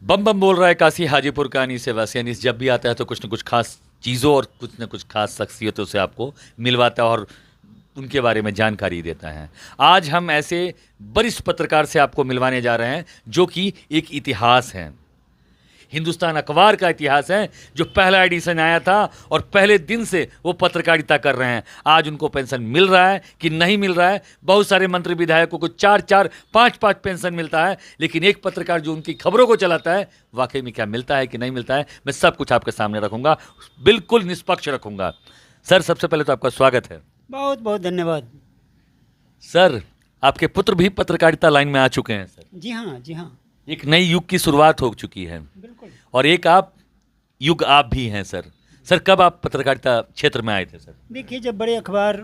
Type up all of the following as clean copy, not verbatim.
बम बम बोल रहा है काशी हाजीपुर का अनीस वासी। अनीस जब भी आता है तो कुछ न कुछ खास चीज़ों और कुछ न कुछ खास शख्सियतों से आपको मिलवाता है और उनके बारे में जानकारी देता है। आज हम ऐसे वरिष्ठ पत्रकार से आपको मिलवाने जा रहे हैं जो कि एक इतिहास है, हिंदुस्तान अखबार का इतिहास है, जो पहला एडिशन आया था और पहले दिन से वो पत्रकारिता कर रहे हैं। आज उनको पेंशन मिल रहा है कि नहीं मिल रहा है, बहुत सारे मंत्री विधायकों को 4-4, 5-5 पेंशन मिलता है, लेकिन एक पत्रकार जो उनकी खबरों को चलाता है वाकई में क्या मिलता है कि नहीं मिलता है, मैं सब कुछ आपके सामने रखूंगा, बिल्कुल निष्पक्ष रखूंगा। सर, सबसे पहले तो आपका स्वागत है। बहुत बहुत धन्यवाद। सर, आपके पुत्र भी पत्रकारिता लाइन में आ चुके हैं। सर जी हाँ, जी हाँ, एक नई युग की शुरुआत हो चुकी है बिल्कुल। और एक युग आप भी हैं। सर कब आप पत्रकारिता क्षेत्र में आए थे? सर देखिए, जब बड़े अखबार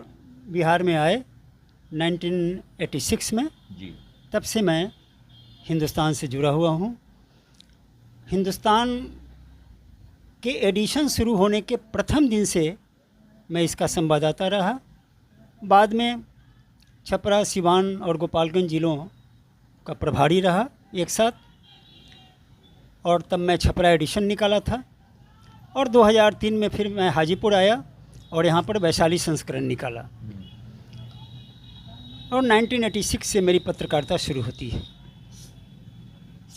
बिहार में आए 1986 में, जी, तब से मैं हिंदुस्तान से जुड़ा हुआ हूँ। हिंदुस्तान के एडिशन शुरू होने के प्रथम दिन से मैं इसका संवाददाता रहा। बाद में छपरा, सिवान और गोपालगंज जिलों का प्रभारी रहा एक साथ, और तब मैं छपरा एडिशन निकाला था और 2003 में फिर मैं हाजीपुर आया और यहाँ पर वैशाली संस्करण निकाला और 1986 से मेरी पत्रकारिता शुरू होती है।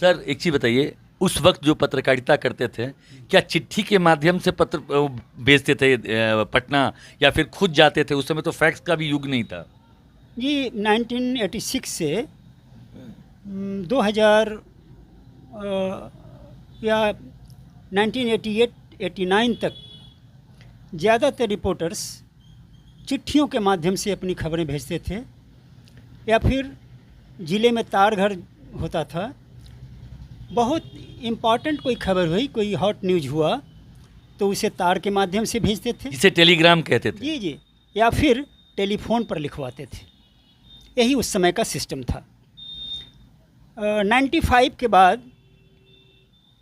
सर एक चीज़ बताइए, उस वक्त जो पत्रकारिता करते थे क्या चिट्ठी के माध्यम से पत्र भेजते थे पटना, या फिर खुद जाते थे? उस समय तो फैक्स का भी युग नहीं था। जी, 1986 से 2000 या 1988-89 तक ज़्यादातर रिपोर्टर्स चिट्ठियों के माध्यम से अपनी खबरें भेजते थे, या फिर ज़िले में तार घर होता था, बहुत इम्पॉर्टेंट कोई खबर हुई, कोई हॉट न्यूज़ हुआ तो उसे तार के माध्यम से भेजते थे, जिसे टेलीग्राम कहते थे। जी जी, या फिर टेलीफोन पर लिखवाते थे। यही उस समय का सिस्टम था। 95 के बाद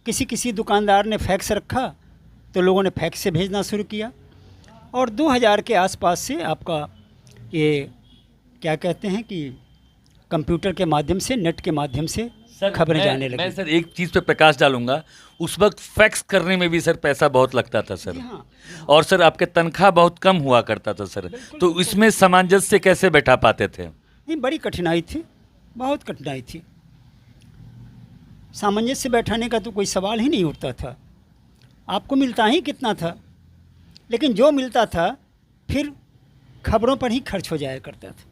किसी दुकानदार ने फैक्स रखा तो लोगों ने फैक्स से भेजना शुरू किया, और 2000 के आसपास से आपका ये क्या कहते हैं कि कंप्यूटर के माध्यम से, नेट के माध्यम से खबरें जाने लगी। मैं सर एक चीज़ पे प्रकाश डालूंगा, उस वक्त फैक्स करने में भी सर पैसा बहुत लगता था सर। हाँ, और सर आपके तनख्वाह बहुत कम हुआ करता था सर, तो इसमें सामंजस्य कैसे बैठा पाते थे? नहीं, बड़ी कठिनाई थी, बहुत कठिनाई थी। सामंजस्य बैठाने का तो कोई सवाल ही नहीं उठता था। आपको मिलता ही कितना था, लेकिन जो मिलता था फिर खबरों पर ही खर्च हो जाया करता था।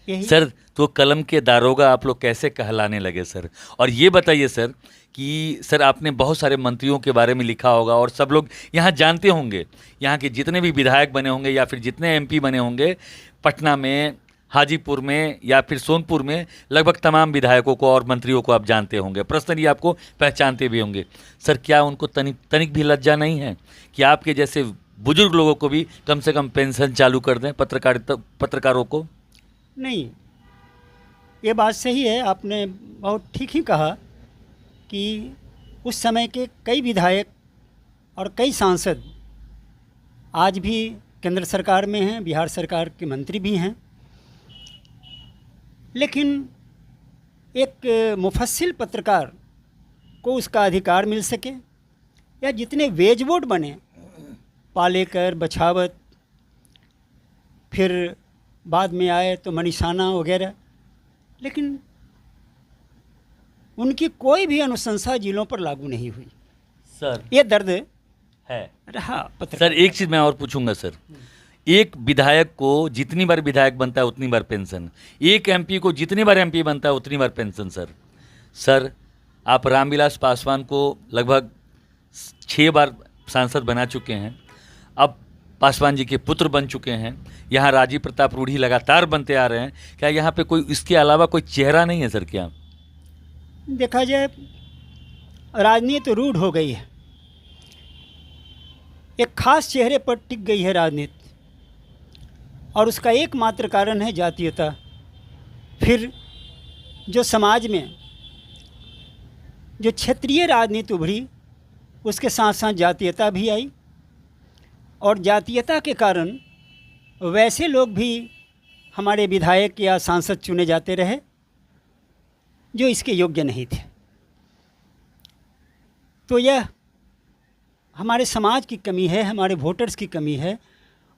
यही सर, तो कलम के दारोगा आप लोग कैसे कहलाने लगे सर? और ये बताइए सर कि सर आपने बहुत सारे मंत्रियों के बारे में लिखा होगा और सब लोग यहाँ जानते होंगे, यहाँ के जितने भी विधायक बने होंगे या फिर जितने एमपी बने होंगे, पटना में, हाजीपुर में या फिर सोनपुर में लगभग तमाम विधायकों को और मंत्रियों को आप जानते होंगे, पर्सनली आपको पहचानते भी होंगे। सर क्या उनको तनिक भी लज्जा नहीं है कि आपके जैसे बुजुर्ग लोगों को भी कम से कम पेंशन चालू कर दें पत्रकारों को? नहीं, ये बात सही है, आपने बहुत ठीक ही कहा कि उस समय के कई विधायक और कई सांसद आज भी केंद्र सरकार में हैं, बिहार सरकार के मंत्री भी हैं, लेकिन एक मुफस्सिल पत्रकार को उसका अधिकार मिल सके, या जितने वेज बोर्ड बने, पालेकर, बछावत, फिर बाद में आए तो मनीषाना वगैरह, लेकिन उनकी कोई भी अनुशंसा जिलों पर लागू नहीं हुई। सर ये दर्द है रहा पत्रकार। सर एक चीज़ मैं और पूछूंगा सर, एक विधायक को जितनी बार विधायक बनता है उतनी बार पेंशन, एक एमपी को जितनी बार एमपी बनता है उतनी बार पेंशन। सर आप रामविलास पासवान को लगभग 6 बार सांसद बना चुके हैं, अब पासवान जी के पुत्र बन चुके हैं, यहाँ राजीव प्रताप रूढ़ी लगातार बनते आ रहे हैं। क्या यहाँ पे कोई इसके अलावा कोई चेहरा नहीं है सर? क्या देखा जाए, राजनीति रूढ़ हो गई है, एक खास चेहरे पर टिक गई है राजनीति, और उसका एकमात्र कारण है जातीयता। फिर जो समाज में जो क्षेत्रीय राजनीति उभरी, उसके साथ साथ जातीयता भी आई, और जातीयता के कारण वैसे लोग भी हमारे विधायक या सांसद चुने जाते रहे जो इसके योग्य नहीं थे। तो यह हमारे समाज की कमी है, हमारे वोटर्स की कमी है,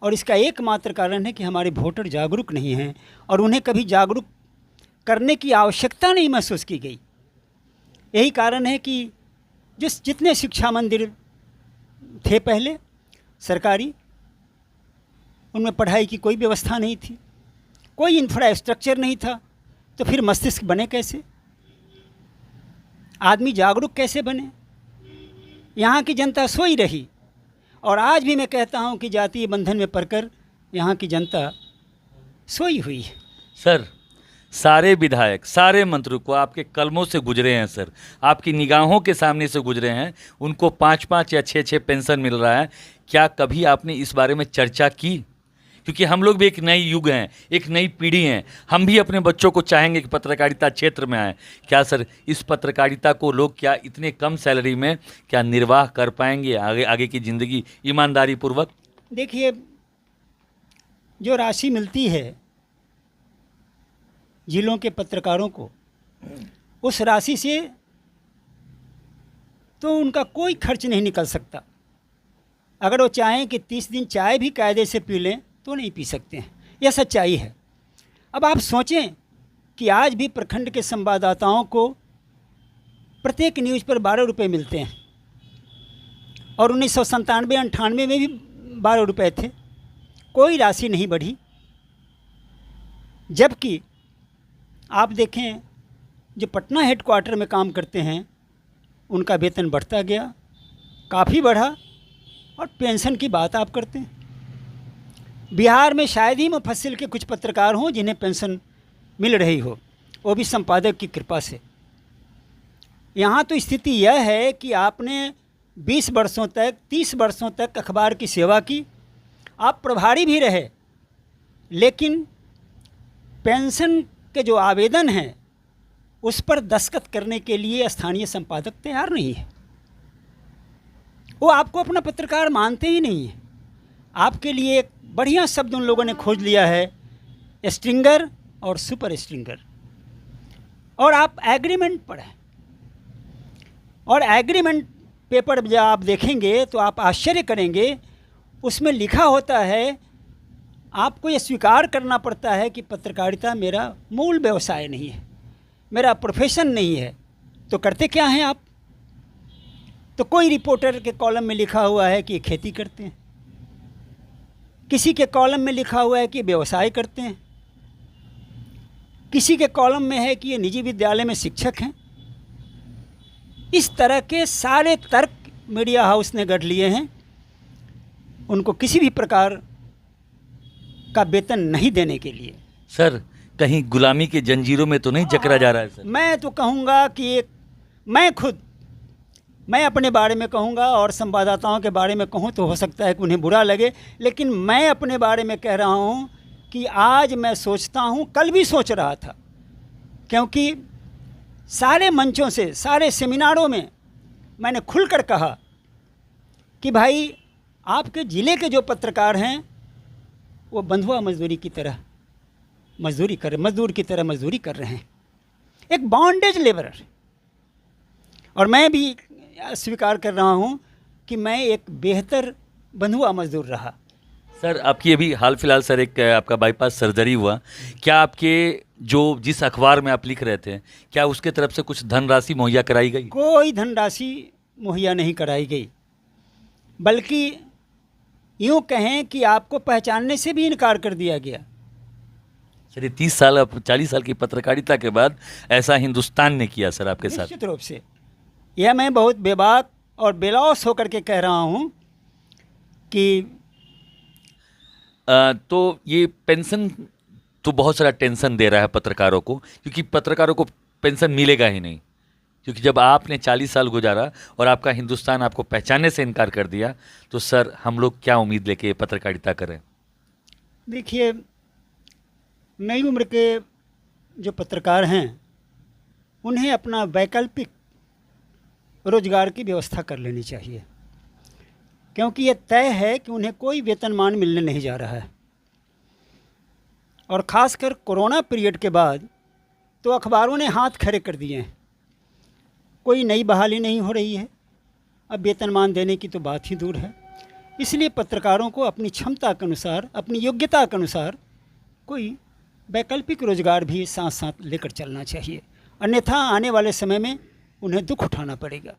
और इसका एकमात्र कारण है कि हमारे वोटर जागरूक नहीं हैं और उन्हें कभी जागरूक करने की आवश्यकता नहीं महसूस की गई। यही कारण है कि जितने शिक्षा मंदिर थे पहले सरकारी, उनमें पढ़ाई की कोई व्यवस्था नहीं थी, कोई इंफ्रास्ट्रक्चर नहीं था, तो फिर मस्तिष्क बने कैसे, आदमी जागरूक कैसे बने? यहाँ की जनता सोई रही, और आज भी मैं कहता हूँ कि जातीय बंधन में पड़कर यहाँ की जनता सोई हुई है। सर, सारे विधायक, सारे मंत्री को आपके कलमों से गुजरे हैं सर, आपकी निगाहों के सामने से गुजरे हैं, उनको 5-5 या 6-6 पेंशन मिल रहा है। क्या कभी आपने इस बारे में चर्चा की? क्योंकि हम लोग भी एक नई युग हैं, एक नई पीढ़ी हैं, हम भी अपने बच्चों को चाहेंगे कि पत्रकारिता क्षेत्र में आए। क्या सर इस पत्रकारिता को लोग क्या इतने कम सैलरी में क्या निर्वाह कर पाएंगे आगे की ज़िंदगी ईमानदारी पूर्वक? देखिए, जो राशि मिलती है जिलों के पत्रकारों को, उस राशि से तो उनका कोई खर्च नहीं निकल सकता। अगर वो चाहें कि 30 दिन चाय भी कायदे से पी लें तो नहीं पी सकते हैं, यह सच्चाई है। अब आप सोचें कि आज भी प्रखंड के संवाददाताओं को प्रत्येक न्यूज़ पर 12 रुपये मिलते हैं, और 1997-98 में भी 12 रुपये थे, कोई राशि नहीं बढ़ी। जबकि आप देखें जो पटना हेडक्वार्टर में काम करते हैं उनका वेतन बढ़ता गया, काफ़ी बढ़ा, और पेंशन की बात आप करते हैं। बिहार में शायद ही मुफस्सिल के कुछ पत्रकार हों जिन्हें पेंशन मिल रही हो, वो भी संपादक की कृपा से। यहाँ तो स्थिति यह है कि आपने 20 वर्षों तक, 30 वर्षों तक अखबार की सेवा की, आप प्रभारी भी रहे, लेकिन पेंशन के जो आवेदन हैं उस पर दस्तखत करने के लिए स्थानीय संपादक तैयार नहीं है। वो आपको अपना पत्रकार मानते ही नहीं है। आपके लिए एक बढ़िया शब्द उन लोगों ने खोज लिया है, स्ट्रिंगर और सुपर स्ट्रिंगर। और आप एग्रीमेंट पढ़ें, और एग्रीमेंट पेपर जब आप देखेंगे तो आप आश्चर्य करेंगे। उसमें लिखा होता है, आपको ये स्वीकार करना पड़ता है कि पत्रकारिता मेरा मूल व्यवसाय नहीं है, मेरा प्रोफेशन नहीं है। तो करते क्या हैं आप? तो कोई रिपोर्टर के कॉलम में लिखा हुआ है कि ये खेती करते हैं, किसी के कॉलम में लिखा हुआ है कि व्यवसाय करते हैं, किसी के कॉलम में है कि ये निजी विद्यालय में शिक्षक हैं। इस तरह के सारे तर्क मीडिया हाउस ने गढ़ लिए हैं उनको किसी भी प्रकार का वेतन नहीं देने के लिए। सर, कहीं गुलामी के जंजीरों में तो नहीं जकड़ा जा रहा है सर? मैं तो कहूँगा कि मैं अपने बारे में कहूँगा, और संवाददाताओं के बारे में कहूँ तो हो सकता है कि उन्हें बुरा लगे, लेकिन मैं अपने बारे में कह रहा हूँ कि आज मैं सोचता हूँ, कल भी सोच रहा था, क्योंकि सारे मंचों से, सारे सेमिनारों में मैंने खुलकर कहा कि भाई आपके ज़िले के जो पत्रकार हैं वो बंधुआ मजदूर की तरह मजदूरी कर रहे हैं, एक बॉन्डेज लेबरर। और मैं भी स्वीकार कर रहा हूँ कि मैं एक बेहतर बंधुआ मजदूर रहा। सर, आपकी अभी हाल फिलहाल सर एक आपका बाईपास सर्जरी हुआ, क्या आपके जिस अखबार में आप लिख रहे थे, क्या उसके तरफ से कुछ धनराशि मुहैया कराई गई? कोई धनराशि मुहैया नहीं कराई गई, बल्कि यूँ कहें कि आपको पहचानने से भी इनकार कर दिया गया। सर, ये 30 साल 40 साल की पत्रकारिता के बाद ऐसा हिंदुस्तान ने किया सर आपके साथ? निश्चित रूप से यह मैं बहुत बेबाक और बेलौस होकर के कह रहा हूँ कि तो ये पेंशन तो बहुत सारा टेंशन दे रहा है पत्रकारों को, क्योंकि पत्रकारों को पेंशन मिलेगा ही नहीं, क्योंकि जब आपने 40 साल गुजारा और आपका हिंदुस्तान आपको पहचानने से इनकार कर दिया, तो सर हम लोग क्या उम्मीद लेके पत्रकारिता करें? देखिए, नई उम्र के जो पत्रकार हैं उन्हें अपना वैकल्पिक रोजगार की व्यवस्था कर लेनी चाहिए, क्योंकि ये तय है कि उन्हें कोई वेतनमान मिलने नहीं जा रहा है। और ख़ासकर कोरोना पीरियड के बाद तो अखबारों ने हाथ खड़े कर दिए हैं, कोई नई बहाली नहीं हो रही है, अब वेतनमान देने की तो बात ही दूर है। इसलिए पत्रकारों को अपनी क्षमता के अनुसार, अपनी योग्यता के अनुसार कोई वैकल्पिक रोजगार भी साथ साथ लेकर चलना चाहिए, अन्यथा आने वाले समय में उन्हें दुख उठाना पड़ेगा।